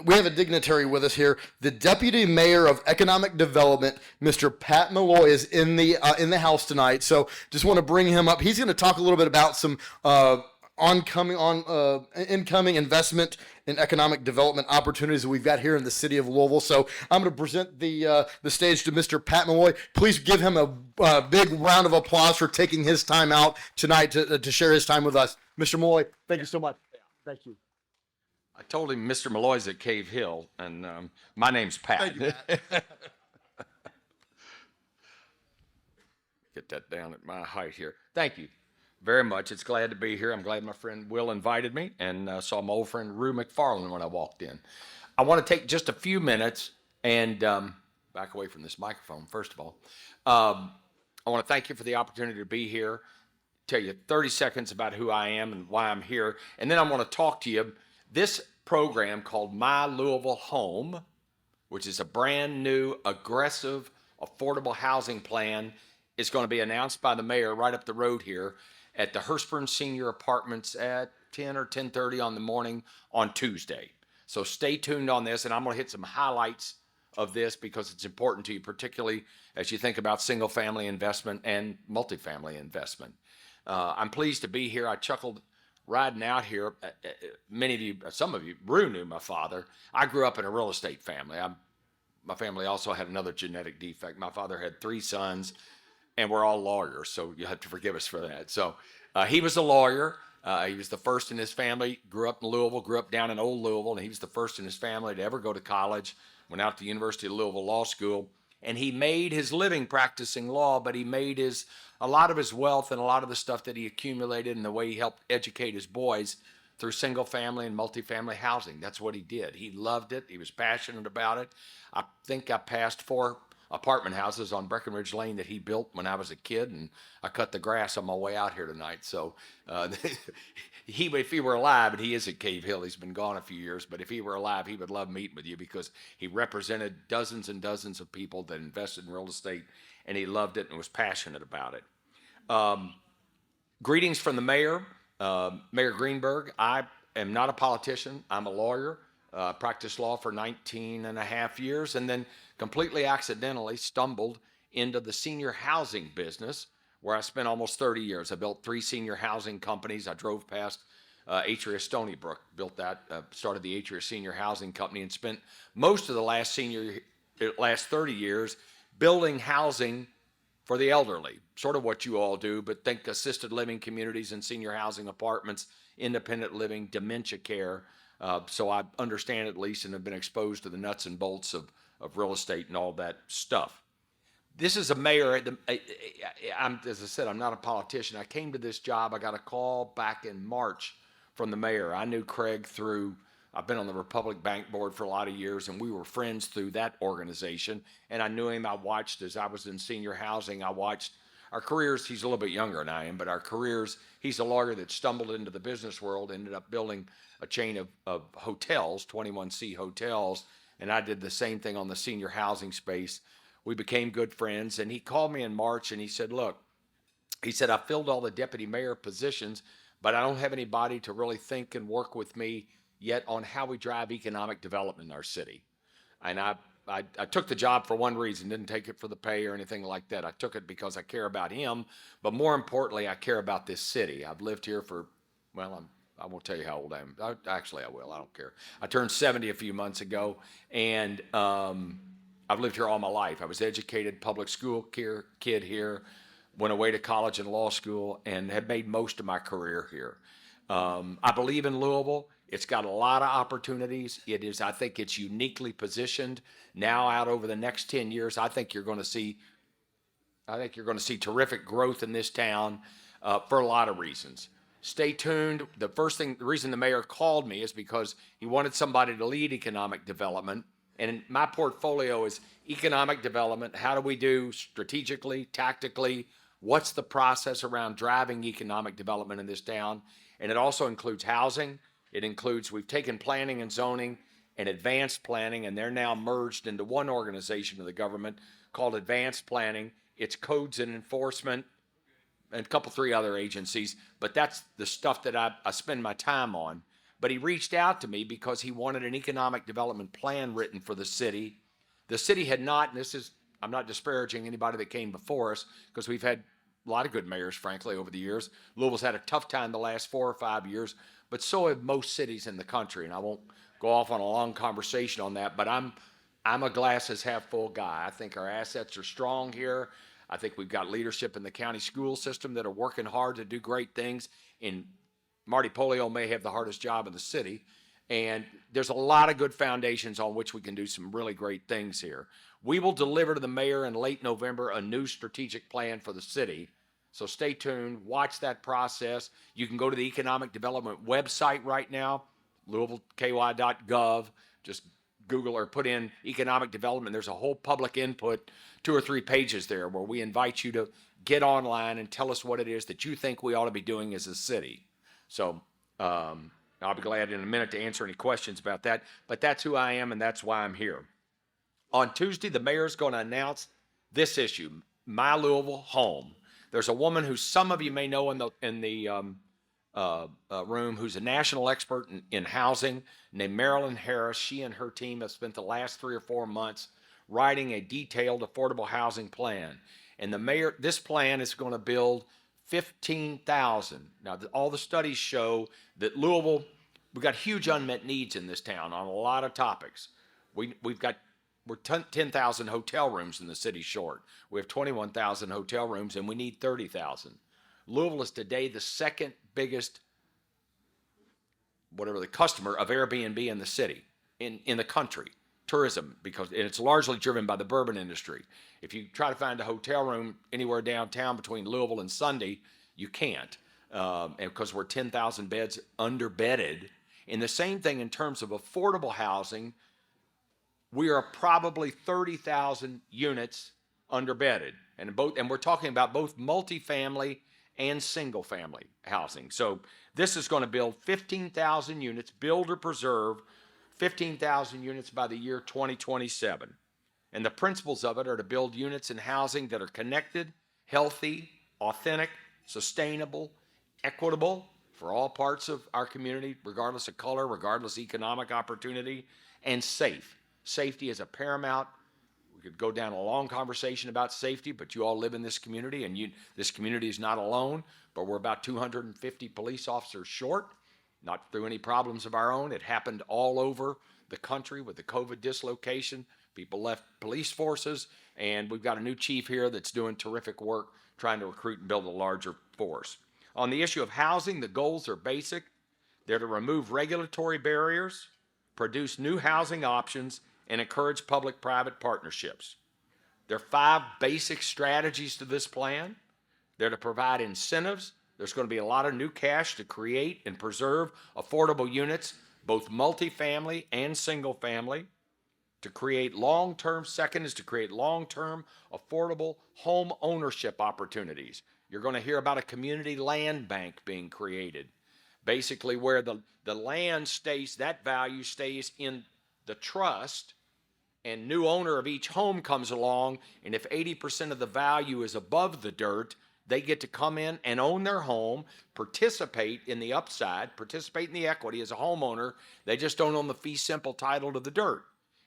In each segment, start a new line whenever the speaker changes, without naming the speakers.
we have a dignitary with us here. The Deputy Mayor of Economic Development, Mr. Pat Mulloy, is in the house tonight. So just want to bring him up. He's going to talk a little bit about some incoming investment in economic development opportunities that we've got here in the city of Louisville. So I'm going to present the stage to Mr. Pat Mulloy. Please give him a big round of applause for taking his time out tonight to share his time with us. Mr. Mulloy, thank you so much. Thank you.
I told him Mr. Mulloy's at Cave Hill, and my name's Pat.
Thank you, Pat.
Get that down at my height here. Thank you very much. It's glad to be here. I'm glad my friend Will invited me, and saw my old friend Rue McFarland when I walked in. I want to take just a few minutes and back away from this microphone, first of all. I want to thank you for the opportunity to be here, tell you 30 seconds about who I am and why I'm here, and then I want to talk to you. This program called My Louisville Home, which is a brand new, aggressive, affordable housing plan, is going to be announced by the mayor right up the road here at the Hurstburn Senior Apartments at 10 or 10:30 on the morning on Tuesday. So stay tuned on this, and I'm going to hit some highlights of this because it's important to you, particularly as you think about single-family investment and multifamily investment. I'm pleased to be here. I chuckled riding out here. Many of you, some of you, Rue knew my father. I grew up in a real estate family. My family also had another genetic defect. My father had 3 sons, and we're all lawyers, so you have to forgive us for that. So he was a lawyer. He was the first in his family, grew up in Louisville, grew up down in Old Louisville, and he was the first in his family to ever go to college, went out to the University of Louisville Law School, and he made his living practicing law, but he made a lot of his wealth and a lot of the stuff that he accumulated and the way he helped educate his boys through single family and multifamily housing. That's what he did. He loved it. He was passionate about it. I think I passed 4 apartment houses on Breckenridge Lane that he built when I was a kid, and I cut the grass on my way out here tonight. So if he were alive, and he is at Cave Hill, he's been gone a few years, but if he were alive, he would love meeting with you because he represented dozens and dozens of people that invested in real estate, and he loved it and was passionate about it. Greetings from the mayor, Mayor Greenberg. I am not a politician. I'm a lawyer. Practiced law for 19 and a half years, and then completely accidentally stumbled into the senior housing business where I spent almost 30 years. I built 3 senior housing companies. I drove past Atria Stony Brook, built that, started the Atria Senior Housing Company, and spent most of the last 30 years building housing for the elderly, sort of what you all do, but think assisted living communities and senior housing apartments, independent living, dementia care. So I understand at least and have been exposed to the nuts and bolts of real estate and all that stuff. This is a mayor. As I said, I'm not a politician. I came to this job. I got a call back in March from the mayor. I knew Craig I've been on the Republic Bank Board for a lot of years, and we were friends through that organization. And I knew him. I watched as I was in senior housing. I watched our careers. He's a little bit younger than I am, but our careers, he's a lawyer that stumbled into the business world, ended up building a chain of hotels, 21C hotels, and I did the same thing on the senior housing space. We became good friends, and he called me in March, and he said, look, he said, I filled all the deputy mayor positions, but I don't have anybody to really think and work with me yet on how we drive economic development in our city. And I took the job for one reason, didn't take it for the pay or anything like that. I took it because I care about him, but more importantly, I care about this city. I've lived here for, I won't tell you how old I am. Actually, I will. I don't care. I turned 70 a few months ago, and I've lived here all my life. I was educated, public school kid here, went away to college and law school, and have made most of my career here. I believe in Louisville. It's got a lot of opportunities. I think it's uniquely positioned now out over the next 10 years. I think you're going to see terrific growth in this town for a lot of reasons. Stay tuned. The reason the mayor called me is because he wanted somebody to lead economic development. And my portfolio is economic development. How do we do strategically, tactically? What's the process around driving economic development in this town? And it also includes housing. We've taken planning and zoning and advanced planning, and they're now merged into one organization of the government called advanced planning. It's codes and enforcement and a couple, 3 other agencies, but that's the stuff that I spend my time on. but he reached out to me because he wanted an economic development plan written for the city. The city had not, and I'm not disparaging anybody that came before us, because we've had a lot of good mayors, frankly, over the years. Louisville's had a tough time the last 4 or 5 years, but so have most cities in the country. And I won't go off on a long conversation on that, but I'm a glasses half full guy. I think our assets are strong here. I think we've got leadership in the county school system that are working hard to do great things. And Marty Polio may have the hardest job in the city. And there's a lot of good foundations on which we can do some really great things here. We will deliver to the mayor in late November a new strategic plan for the city. So stay tuned, watch that process. You can go to the economic development website right now, louisvilleky.gov. Just Google or put in economic development. There's a whole public input, 2 or 3 pages there, where we invite you to get online and tell us what it is that you think we ought to be doing as a city. So I'll be glad in a minute to answer any questions about that. But that's who I am, and that's why I'm here. On Tuesday, the mayor's going to announce this issue, My Louisville Home. There's a woman who some of you may know in the room who's a national expert in housing named Marilyn Harris. She and her team have spent the last 3 or 4 months writing a detailed affordable housing plan. And the mayor, this plan is going to build 15,000. Now, all the studies show that Louisville, we've got huge unmet needs in this town on a lot of topics. We're 10,000 hotel rooms in the city short. We have 21,000 hotel rooms, and we need 30,000. Louisville is today the second biggest, the customer of Airbnb in the city, in the country. Tourism, because it's largely driven by the bourbon industry. If you try to find a hotel room anywhere downtown between Louisville and Sunday, you can't, and because we're 10,000 beds underbedded. And the same thing in terms of affordable housing, we are probably 30,000 units underbedded, and we're talking about both multifamily and single family housing. So this is going to build 15,000 units, build or preserve 15,000 units by the year 2027. And the principles of it are to build units and housing that are connected, healthy, authentic, sustainable, equitable for all parts of our community, regardless of color, regardless of economic opportunity, and safe. Safety is a paramount. We could go down a long conversation about safety, but you all live in this community, and this community is not alone, but we're about 250 police officers short. Not through any problems of our own. It happened all over the country with the COVID dislocation. People left police forces, and we've got a new chief here that's doing terrific work trying to recruit and build a larger force. On the issue of housing, the goals are basic. They're to remove regulatory barriers, produce new housing options, and encourage public-private partnerships. There are 5 basic strategies to this plan. They're to provide incentives. There's going to be a lot of new cash to create and preserve affordable units, both multifamily and single family. To create long-term, second is to create long-term affordable home ownership opportunities. You're going to hear about a community land bank being created, basically where the land stays, that value stays in the trust, and new owner of each home comes along, and if 80% of the value is above the dirt, they get to come in and own their home, participate in the upside, participate in the equity as a homeowner. They just don't own the fee simple title to the dirt.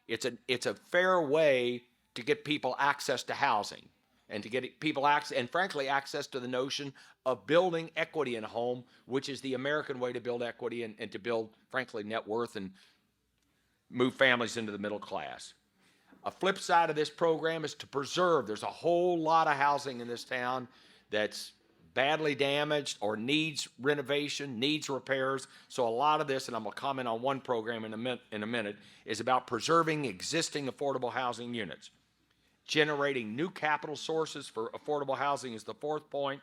It's a fair way to get people access to housing and to get people access, and frankly, access to the notion of building equity in a home, which is the American way to build equity and to build, frankly, net worth and move families into the middle class. A flip side of this program is to preserve. There's a whole lot of housing in this town that's badly damaged or needs renovation, needs repairs. So a lot of this, and I'm going to comment on one program in a minute, is about preserving existing affordable housing units. Generating new capital sources for affordable housing is the 4th point,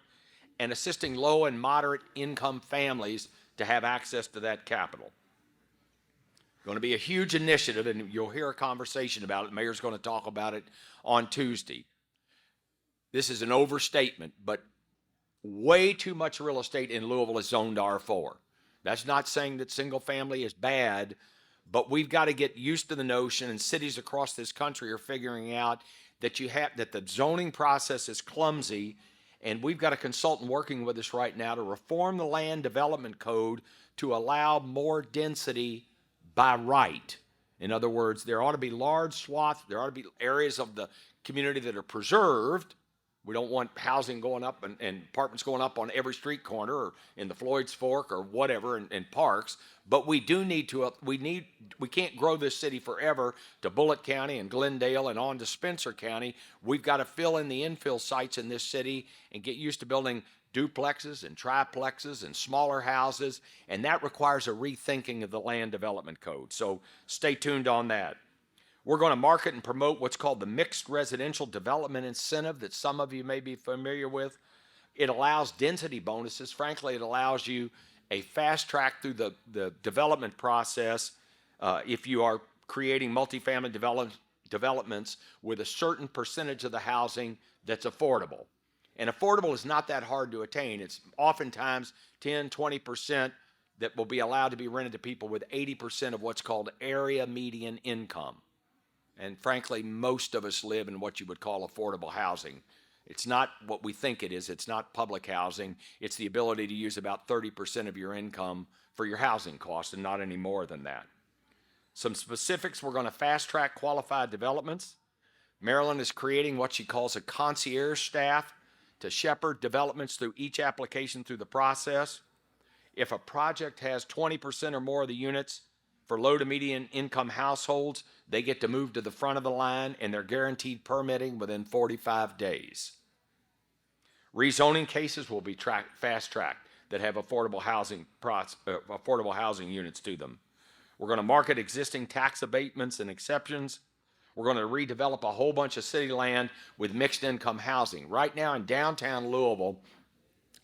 and assisting low and moderate income families to have access to that capital. Going to be a huge initiative, and you'll hear a conversation about it. The mayor's going to talk about it on Tuesday. This is an overstatement, but way too much real estate in Louisville is zoned R4. That's not saying that single family is bad, but we've got to get used to the notion, and cities across this country are figuring out that that the zoning process is clumsy, And we've got a consultant working with us right now to reform the land development code to allow more density by right. In other words, there ought to be large swaths, there ought to be areas of the community that are preserved. We don't want housing going up and apartments going up on every street corner or in the Floyd's Fork or whatever in parks. But we do need to, we can't grow this city forever to Bullitt County and Glendale and on to Spencer County. We've got to fill in the infill sites in this city and get used to building duplexes and triplexes and smaller houses. And that requires a rethinking of the land development code. So stay tuned on that. We're going to market and promote what's called the Mixed Residential Development Incentive that some of you may be familiar with. It allows density bonuses. Frankly, it allows you a fast track through the development process if you are creating multifamily developments with a certain percentage of the housing that's affordable. And affordable is not that hard to attain. It's oftentimes 10, 20% that will be allowed to be rented to people with 80% of what's called area median income. And frankly, most of us live in what you would call affordable housing. It's not what we think it is. It's not public housing. It's the ability to use about 30% of your income for your housing costs and not any more than that. Some specifics, we're going to fast track qualified developments. Maryland is creating what she calls a concierge staff to shepherd developments through each application through the process. If a project has 20% or more of the units for low to median income households, they get to move to the front of the line and they're guaranteed permitting within 45 days. Rezoning cases will be fast-tracked that have affordable housing units to them. We're going to market existing tax abatements and exceptions. We're going to redevelop a whole bunch of city land with mixed income housing. Right now in downtown Louisville,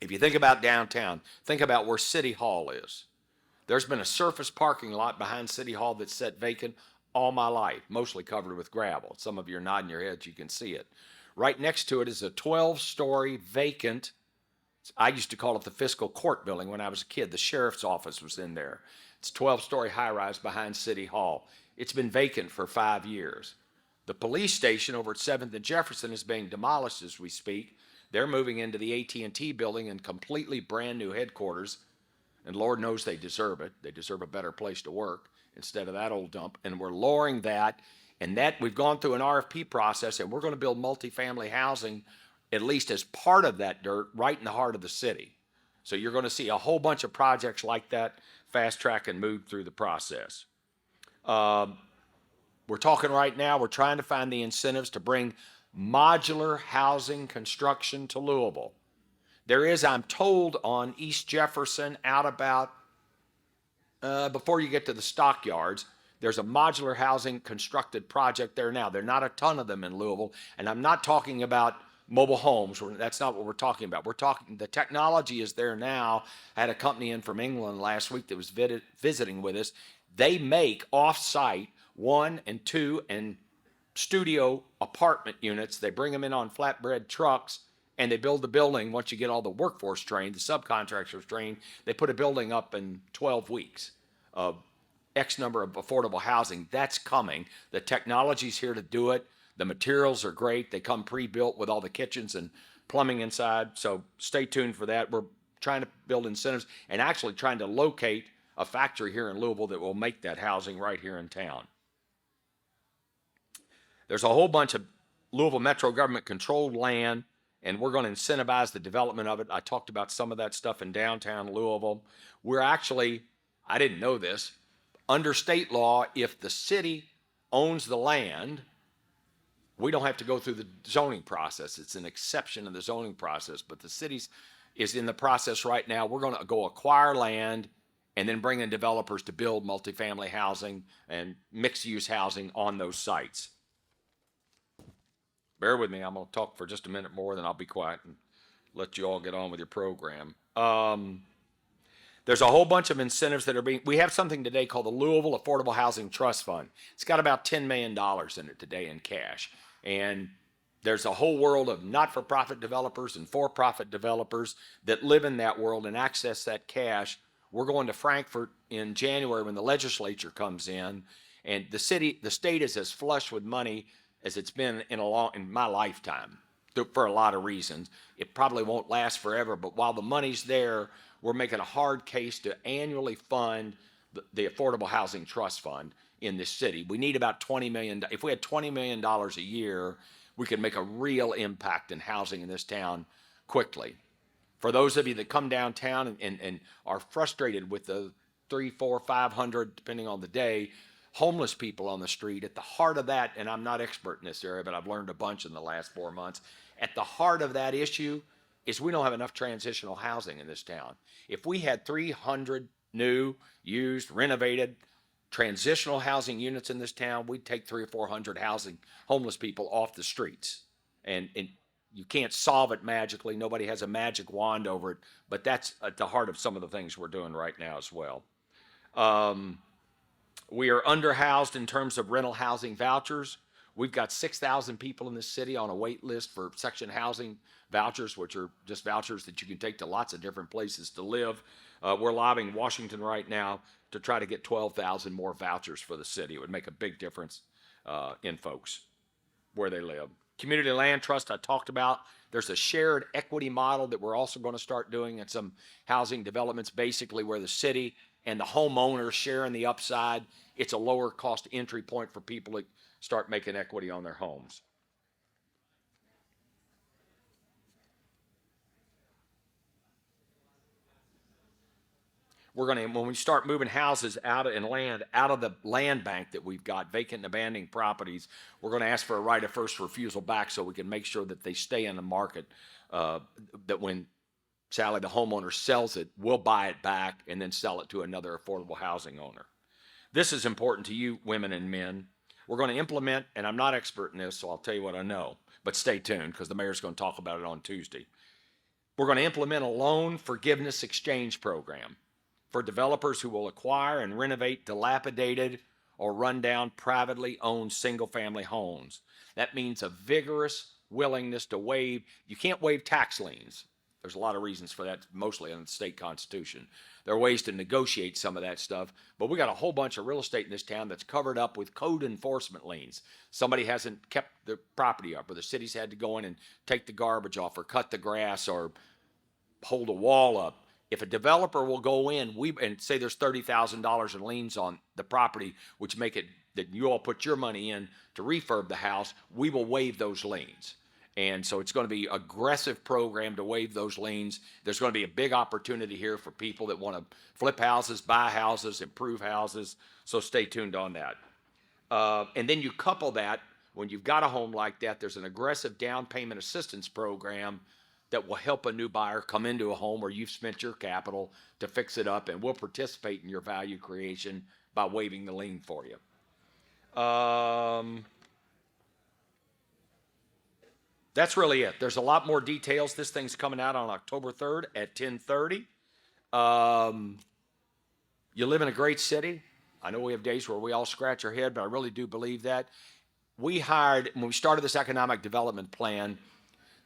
if you think about downtown, think about where City Hall is. There's been a surface parking lot behind City Hall that's sat vacant all my life, mostly covered with gravel. Some of you are nodding your heads, you can see it. Right next to it is a 12-story vacant, I used to call it the fiscal court building when I was a kid. The sheriff's office was in there. It's a 12-story high-rise behind City Hall. It's been vacant for 5 years. The police station over at 7th and Jefferson is being demolished as we speak. They're moving into the AT&T building and completely brand new headquarters. And Lord knows they deserve it. They deserve a better place to work instead of that old dump. And we're lowering that. And that we've gone through an RFP process, and we're going to build multifamily housing, at least as part of that dirt, right in the heart of the city. So you're going to see a whole bunch of projects like that fast track and move through the process. We're talking right now, we're trying to find the incentives to bring modular housing construction to Louisville. There is, I'm told, on East Jefferson out about, before you get to the stockyards, there's a modular housing constructed project there now. There are not a ton of them in Louisville, and I'm not talking about mobile homes. That's not what we're talking about. We're talking, the technology is there now. I had a company in from England last week that was visiting with us. They make off-site 1 and 2 and studio apartment units. They bring them in on flatbed trucks, and they build the building. Once you get all the workforce trained, the subcontractors trained, they put a building up in 12 weeks of X number of affordable housing. That's coming. The technology's here to do it. The materials are great. They come pre-built with all the kitchens and plumbing inside. So stay tuned for that. We're trying to build incentives and actually trying to locate a factory here in Louisville that will make that housing right here in town. There's a whole bunch of Louisville Metro government controlled land, and we're going to incentivize the development of it. I talked about some of that stuff in downtown Louisville. We're actually, I didn't know this, under state law, if the city owns the land, we don't have to go through the zoning process. It's an exception in the zoning process, but the city is in the process right now. We're going to go acquire land and then bring in developers to build multifamily housing and mixed-use housing on those sites. Bear with me. I'm going to talk for just a minute more, then I'll be quiet and let you all get on with your program. There's a whole bunch of incentives that are we have something today called the Louisville Affordable Housing Trust Fund. It's got about $10 million in it today in cash. And there's a whole world of not-for-profit developers and for-profit developers that live in that world and access that cash. We're going to Frankfurt in January when the legislature comes in, and the state is as flush with money as it's been in my lifetime. for a lot of reasons. It probably won't last forever, but while the money's there, we're making a hard case to annually fund the Affordable Housing Trust Fund in this city. We need about $20 million. If we had $20 million a year, we could make a real impact in housing in this town quickly. For those of you that come downtown and are frustrated with the 300, 400, 500, depending on the day, homeless people on the street, at the heart of that, and I'm not expert in this area, but I've learned a bunch in the last 4 months, at the heart of that issue is we don't have enough transitional housing in this town. If we had 300 new, used, renovated transitional housing units in this town, we'd take 300 or 400 homeless people off the streets. And you can't solve it magically. Nobody has a magic wand over it, but that's at the heart of some of the things we're doing right now as well. We are underhoused in terms of rental housing vouchers. We've got 6,000 people in this city on a wait list for section housing vouchers, which are just vouchers that you can take to lots of different places to live. We're lobbying Washington right now to try to get 12,000 more vouchers for the city. It would make a big difference in folks where they live. Community Land Trust I talked about. There's a shared equity model that we're also going to start doing in some housing developments, basically where the city and the homeowners share in the upside. It's a lower cost entry point for people to start making equity on their homes. We're going to, when we start moving houses out of the land bank that we've got, vacant and abandoned properties, we're going to ask for a right of first refusal back so we can make sure that they stay in the market, that when Sally, the homeowner, sells it, we'll buy it back and then sell it to another affordable housing owner. This is important to you women and men. We're going to implement, and I'm not expert in this, so I'll tell you what I know, but stay tuned because the mayor's going to talk about it on Tuesday. We're going to implement a loan forgiveness exchange program for developers who will acquire and renovate dilapidated or rundown privately owned single-family homes. That means a vigorous willingness to waive. You can't waive tax liens. There's a lot of reasons for that, mostly in the state constitution. There are ways to negotiate some of that stuff, but we got a whole bunch of real estate in this town that's covered up with code enforcement liens. Somebody hasn't kept the property up, or the city's had to go in and take the garbage off, or cut the grass, or hold a wall up. If a developer will go in, and say there's $30,000 in liens on the property, which make it that you all put your money in to refurb the house, we will waive those liens. And so it's going to be an aggressive program to waive those liens. There's going to be a big opportunity here for people that want to flip houses, buy houses, improve houses. So stay tuned on that. And then you couple that, when you've got a home like that, there's an aggressive down payment assistance program that will help a new buyer come into a home where you've spent your capital to fix it up, and we'll participate in your value creation by waiving the lien for you. That's really it. There's a lot more details. This thing's coming out on October 3rd at 10:30. You live in a great city. I know we have days where we all scratch our head, but I really do believe that. We hired, when we started this economic development plan,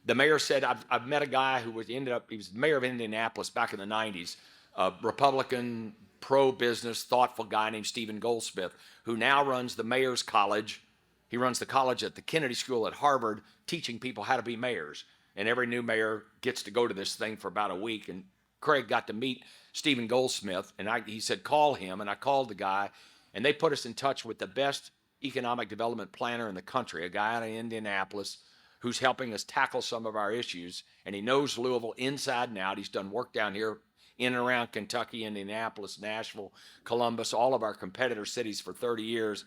the mayor said, I've met a guy who he was mayor of Indianapolis back in the 90s, a Republican, pro-business, thoughtful guy named Stephen Goldsmith, who now runs the mayor's college. He runs the college at the Kennedy School at Harvard, teaching people how to be mayors. And every new mayor gets to go to this thing for about a week. And Craig got to meet Stephen Goldsmith, and he said, call him. And I called the guy, and they put us in touch with the best economic development planner in the country, a guy out of Indianapolis who's helping us tackle some of our issues. And he knows Louisville inside and out. He's done work down here in and around Kentucky, Indianapolis, Nashville, Columbus, all of our competitor cities for 30 years.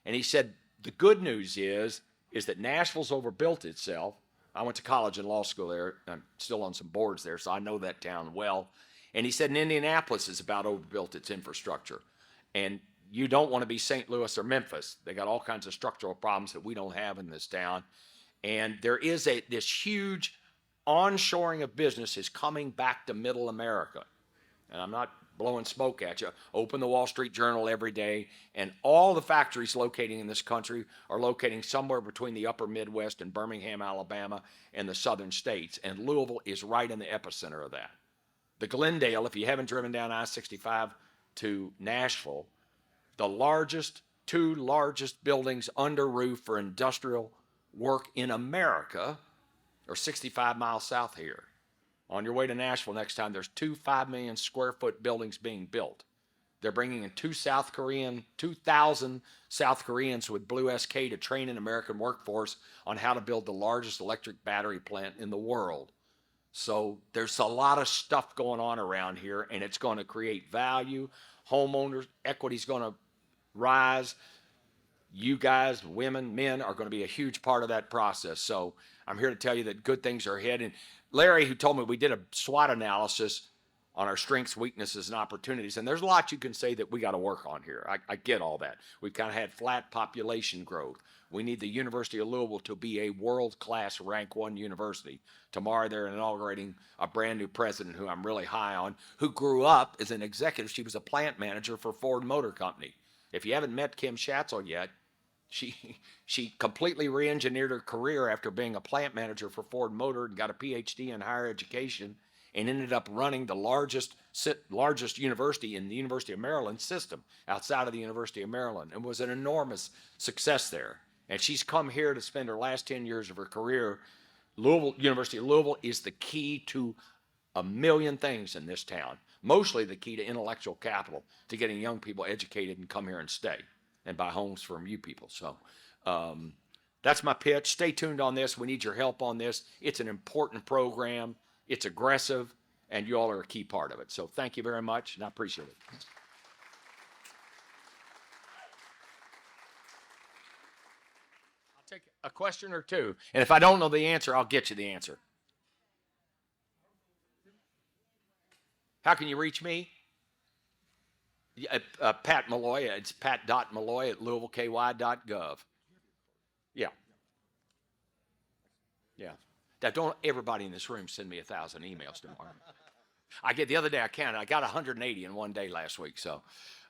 And he said, the good news is that Nashville's overbuilt itself. I went to college and law school there. I'm still on some boards there, so I know that town well. And he said, in Indianapolis is about overbuilt its infrastructure. And you don't want to be St. Louis or Memphis. They got all kinds of structural problems that we don't have in this town. And there is this huge onshoring of business is coming back to middle America. And I'm not blowing smoke at you. Open the Wall Street Journal every day, and all the factories locating in this country are locating somewhere between the upper Midwest and Birmingham, Alabama, and the southern states. And Louisville is right in the epicenter of that. The Glendale, if you haven't driven down I-65 to Nashville, the two largest buildings under roof for industrial work in America or 65 miles south here. On your way to Nashville next time, there's 2 5 million square foot buildings being built. They're bringing in 2,000 South Koreans with Blue SK to train an American workforce on how to build the largest electric battery plant in the world. So there's a lot of stuff going on around here, and it's going to create value. Homeowners, equity's going to rise. You guys, women, men are going to be a huge part of that process. So I'm here to tell you that good things are ahead. And Larry, who told me we did a SWOT analysis on our strengths, weaknesses, and opportunities. And there's a lot you can say that we got to work on here. I get all that. We've kind of had flat population growth. We need the University of Louisville to be a world-class rank 1 university. Tomorrow they're inaugurating a brand new president who I'm really high on, who grew up as an executive. She was a plant manager for Ford Motor Company. If you haven't met Kim Schatzel yet, she completely re-engineered her career after being a plant manager for Ford Motor and got a PhD in higher education, and ended up running the largest university in the University of Maryland system outside of the University of Maryland, and was an enormous success there. And she's come here to spend her last 10 years of her career. University of Louisville is the key to a million things in this town, mostly the key to intellectual capital, to getting young people educated and come here and stay and buy homes from you people. So that's my pitch. Stay tuned on this. We need your help on this. It's an important program. It's aggressive, and you all are a key part of it. So thank you very much, and I appreciate it. I'll take a question or two, and if I don't know the answer, I'll get you the answer. How can you reach me? Pat Mulloy. It's pat.mulloy@louisvilleky.gov. Yeah. Yeah. Now, don't everybody in this room send me 1,000 emails tomorrow. I got 180 in one day last week. So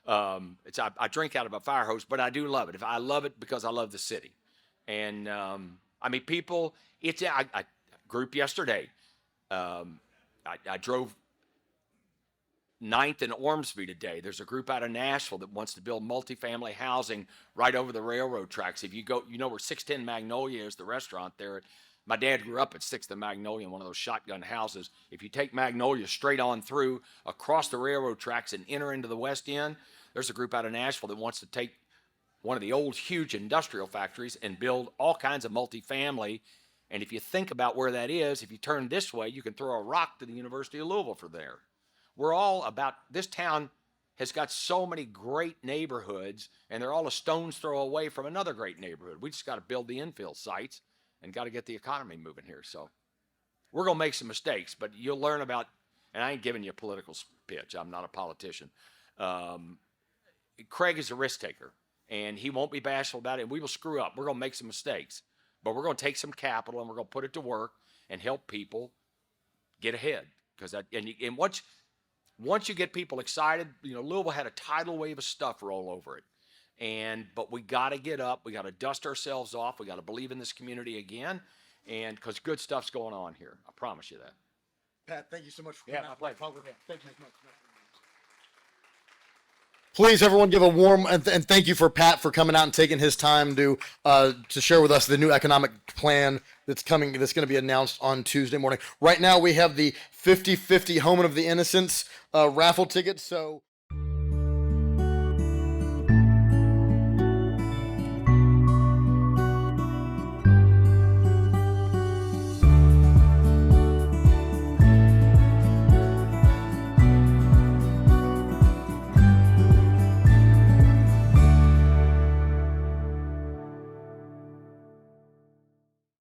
I drink out of a fire hose, but I do love it. I love it because I love the city. And people, I group yesterday. I drove 9th and Ormsby today. There's a group out of Nashville that wants to build multifamily housing right over the railroad tracks. If you go, where 610 Magnolia is, the restaurant there. My dad grew up at 6th and Magnolia in one of those shotgun houses. If you take Magnolia straight on through, across the railroad tracks and enter into the West End, there's a group out of Nashville that wants to take one of the old huge industrial factories and build all kinds of multifamily. And if you think about where that is, if you turn this way, you can throw a rock to the University of Louisville for there. This town has got so many great neighborhoods, and they're all a stone's throw away from another great neighborhood. We just got to build the infill sites and got to get the economy moving here. So we're going to make some mistakes, but you'll learn about, and I ain't giving you a political pitch. I'm not a politician. Craig is a risk taker, and he won't be bashful about it, and we will screw up. We're going to make some mistakes, but we're going to take some capital, and we're going to put it to work and help people get ahead. And once you get people excited, Louisville had a tidal wave of stuff roll over it. But we got to get up. We got to dust ourselves off. We got to believe in this community again, and because good stuff's going on here. I promise you that.
Pat, thank you so much for
coming
out.
My pleasure.
Thank you much. Please, everyone, give a warm and thank you for Pat for coming out and taking his time to share with us the new economic plan that's going to be announced on Tuesday morning. Right now, we have the 50-50 Home of the Innocents raffle tickets. So